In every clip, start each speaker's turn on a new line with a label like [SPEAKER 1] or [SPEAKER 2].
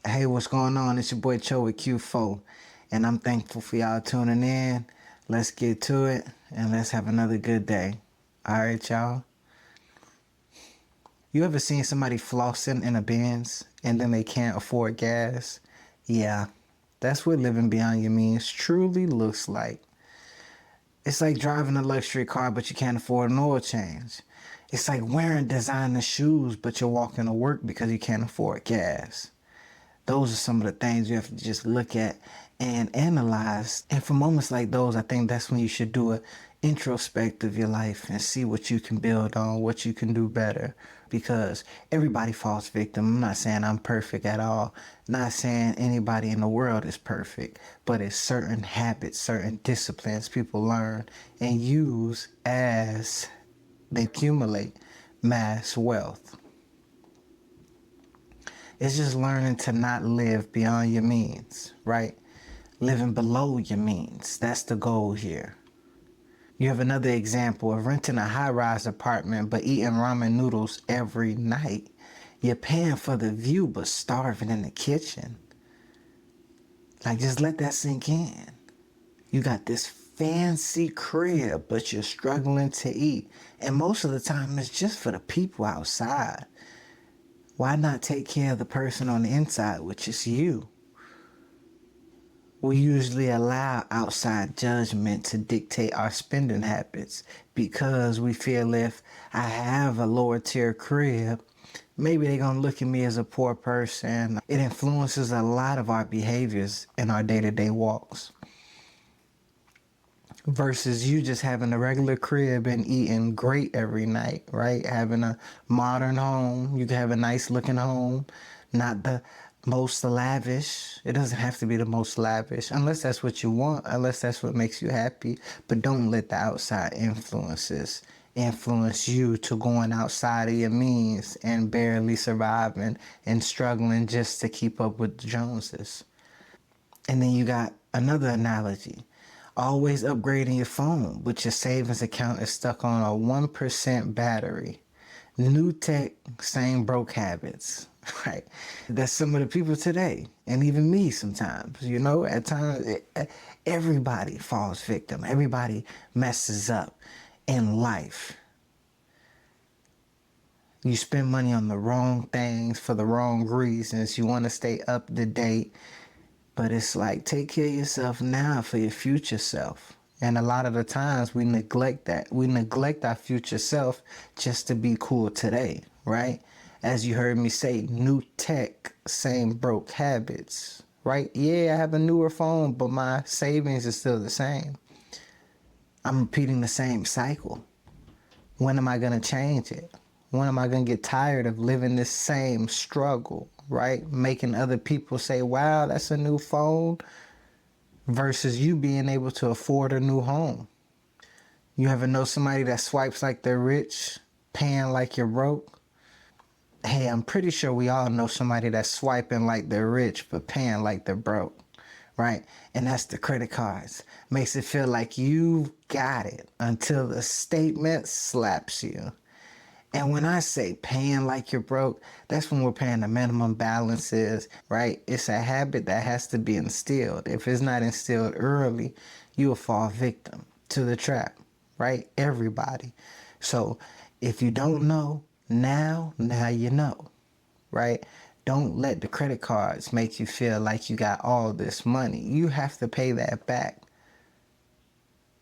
[SPEAKER 1] Hey, what's going on? It's your boy Cho with Q4, and I'm thankful for y'all tuning in. Let's get to it, and let's have another good day. All right, y'all. You ever seen somebody flossing in a Benz, and then they can't afford gas? Yeah, that's what living beyond your means truly looks like. It's like driving a luxury car, but you can't afford an oil change. It's like wearing designer shoes, but you're walking to work because you can't afford gas. Those are some of the things you have to just look at and analyze. And for moments like those, I think that's when you should do a introspective of your life and see what you can build on, what you can do better. Because everybody falls victim. I'm not saying I'm perfect at all. Not saying anybody in the world is perfect. But it's certain habits, certain disciplines people learn and use as they accumulate mass wealth. It's just learning to not live beyond your means, right? Living below your means. That's the goal here. You have another example of renting a high-rise apartment but eating ramen noodles every night. You're paying for the view but starving in the kitchen. Like, just let that sink in. You got this fancy crib but you're struggling to eat. And most of the time it's just for the people outside. Why not take care of the person on the inside, which is you? We usually allow outside judgment to dictate our spending habits because we feel if I have a lower tier crib, maybe they're going to look at me as a poor person. It influences a lot of our behaviors in our day-to-day walks. Versus you just having a regular crib and eating great every night, right? Having a modern home. You can have a nice looking home, not the most lavish. It doesn't have to be the most lavish unless that's what you want, unless that's what makes you happy. But don't let the outside influences influence you to going outside of your means and barely surviving and struggling just to keep up with the Joneses. And then you got another analogy. Always upgrading your phone, but your savings account is stuck on a 1% battery. New tech, same broke habits, right? That's some of the people today, and even me sometimes, at times, everybody falls victim. Everybody messes up in life. You spend money on the wrong things for the wrong reasons. You want to stay up to date. But it's like, take care of yourself now for your future self. And a lot of the times we neglect that. We neglect our future self just to be cool today, right? As you heard me say, new tech, same broke habits, right? Yeah, I have a newer phone, but my savings is still the same. I'm repeating the same cycle. When am I going to change it? When am I going to get tired of living this same struggle, right? Making other people say, wow, that's a new phone, versus you being able to afford a new home. You ever know somebody that swipes like they're rich, paying like you're broke? Hey, I'm pretty sure we all know somebody that's swiping like they're rich, but paying like they're broke, right? And that's the credit cards. Makes it feel like you got it until the statement slaps you. And when I say paying like you're broke, that's when we're paying the minimum balances, right? It's a habit that has to be instilled. If it's not instilled early, you will fall victim to the trap, right? Everybody. So if you don't know now you know, right? Don't let the credit cards make you feel like you got all this money. You have to pay that back.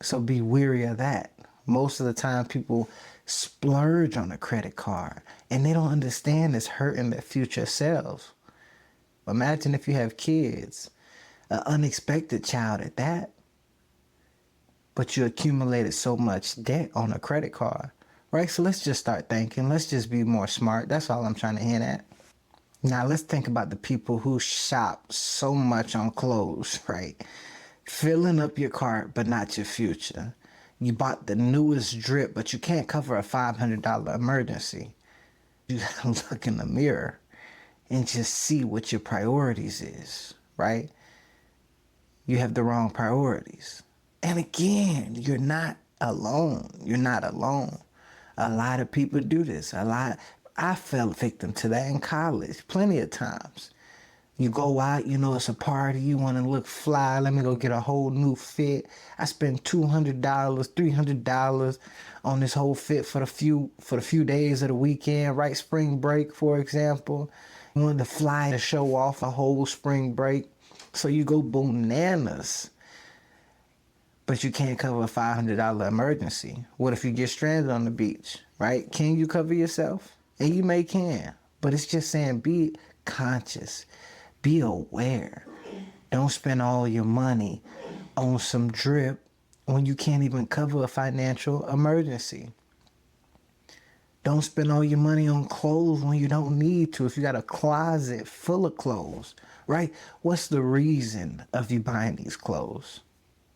[SPEAKER 1] So be weary of that. Most of the time people splurge on a credit card and they don't understand it's hurting their future selves. Imagine if you have kids, an unexpected child at that, but you accumulated so much debt on a credit card, right? So let's just start thinking. Let's just be more smart. That's all I'm trying to hint at. Now let's think about the people who shop so much on clothes, right? Filling up your cart, but not your future. You bought the newest drip, but you can't cover a $500 emergency. You gotta look in the mirror and just see what your priorities is, right? You have the wrong priorities. And again, you're not alone. You're not alone. A lot of people do this. I fell victim to that in college plenty of times. You go out, you know it's a party, you want to look fly. Let me go get a whole new fit. I spend $200, $300 on this whole fit for the few days of the weekend, right? Spring break, for example. You want to fly to show off a whole spring break, so you go bananas. But you can't cover a $500 emergency. What if you get stranded on the beach, right? Can you cover yourself? And you may can, but it's just saying be conscious, be aware. Don't spend all your money on some drip when you can't even cover a financial emergency. Don't spend all your money on clothes when you don't need to. If you got a closet full of clothes, right? What's the reason of you buying these clothes?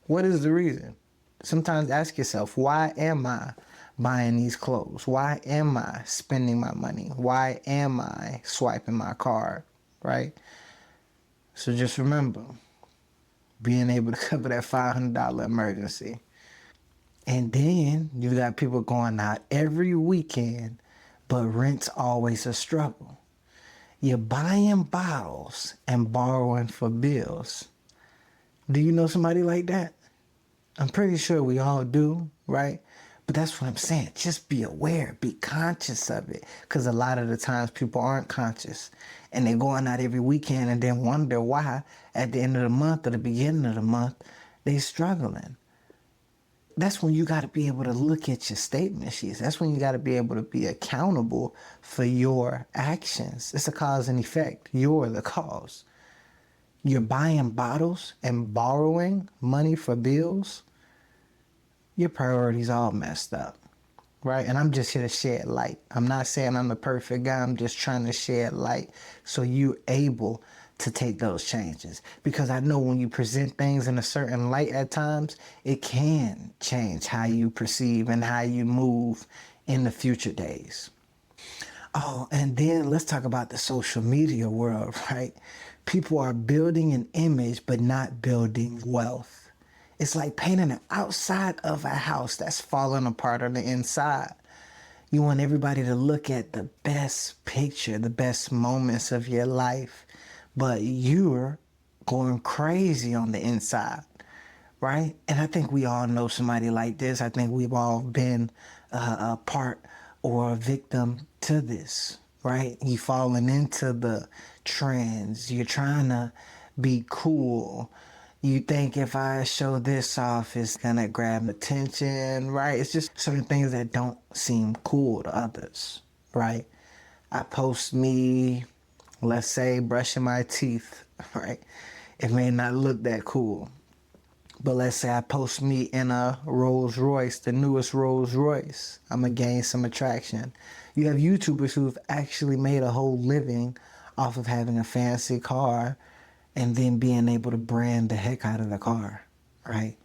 [SPEAKER 1] What is the reason? Sometimes ask yourself, why am I buying these clothes? Why am I spending my money? Why am I swiping my card, right? So just remember, being able to cover that $500 emergency. And then you got people going out every weekend, but rent's always a struggle. You're buying bottles and borrowing for bills. Do you know somebody like that? I'm pretty sure we all do, right? But that's what I'm saying. Just be aware, be conscious of it. Because a lot of the times people aren't conscious. And they're going out every weekend and then wonder why at the end of the month or the beginning of the month, they're struggling. That's when you got to be able to look at your statement sheets. That's when you got to be able to be accountable for your actions. It's a cause and effect. You're the cause. You're buying bottles and borrowing money for bills. Your priorities all messed up, right? And I'm just here to shed light. I'm not saying I'm the perfect guy. I'm just trying to shed light so you're able to take those changes. Because I know when you present things in a certain light at times, it can change how you perceive and how you move in the future days. Oh, and then let's talk about the social media world, right? People are building an image, but not building wealth. It's like painting the outside of a house that's falling apart on the inside. You want everybody to look at the best picture, the best moments of your life, but you're going crazy on the inside, right? And I think we all know somebody like this. I think we've all been a part or a victim to this, right? You falling into the trends. You're trying to be cool. You think if I show this off, it's gonna grab attention, right? It's just certain things that don't seem cool to others, right? I post me, let's say, brushing my teeth, right? It may not look that cool. But let's say I post me in a Rolls Royce, the newest Rolls Royce. I'm going to gain some attraction. You have YouTubers who've actually made a whole living off of having a fancy car and then being able to brand the heck out of the car, right?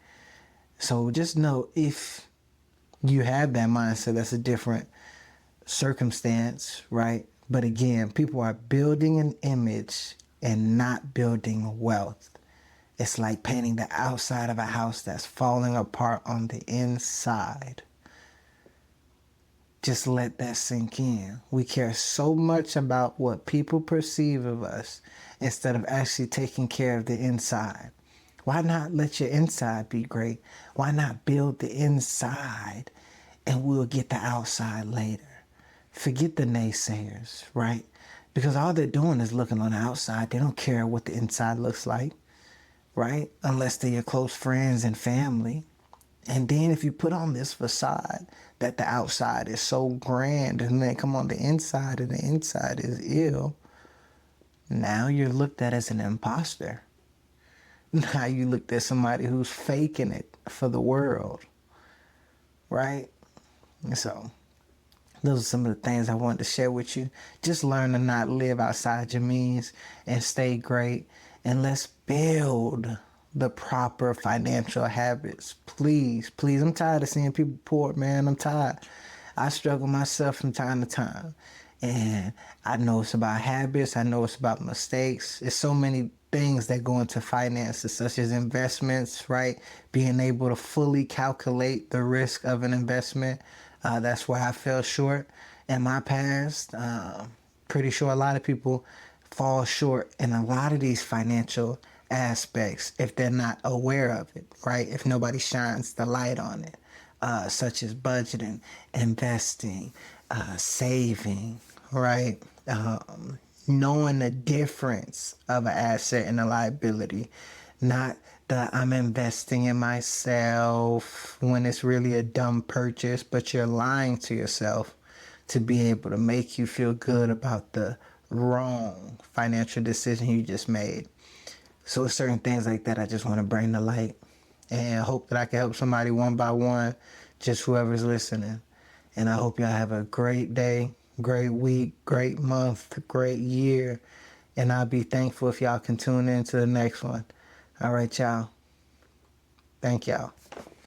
[SPEAKER 1] So just know if you have that mindset, that's a different circumstance, right? But again, people are building an image and not building wealth. It's like painting the outside of a house that's falling apart on the inside. Just let that sink in. We care so much about what people perceive of us instead of actually taking care of the inside. Why not let your inside be great? Why not build the inside and we'll get the outside later? Forget the naysayers, right? Because all they're doing is looking on the outside. They don't care what the inside looks like, right? Unless they're your close friends and family. And then if you put on this facade that the outside is so grand and then come on the inside and the inside is ill, now you're looked at as an imposter. Now you looked at somebody who's faking it for the world, right? So those are some of the things I wanted to share with you. Just learn to not live outside your means and stay great. And let's build the proper financial habits. Please, please. I'm tired of seeing people poor, man. I'm tired. I struggle myself from time to time. And I know it's about habits. I know it's about mistakes. There's so many things that go into finances, such as investments, right? Being able to fully calculate the risk of an investment. That's where I fell short in my past. Pretty sure a lot of people fall short in a lot of these financial aspects if they're not aware of it, right? If nobody shines the light on it, such as budgeting, investing, saving, right? Knowing the difference of an asset and a liability, not that I'm investing in myself when it's really a dumb purchase, but you're lying to yourself to be able to make you feel good about the wrong financial decision you just made. So it's certain things like that I just want to bring to light and hope that I can help somebody one by one, just whoever's listening. And I hope y'all have a great day, great week, great month, great year. And I'll be thankful if y'all can tune in to the next one. All right, y'all. Thank y'all.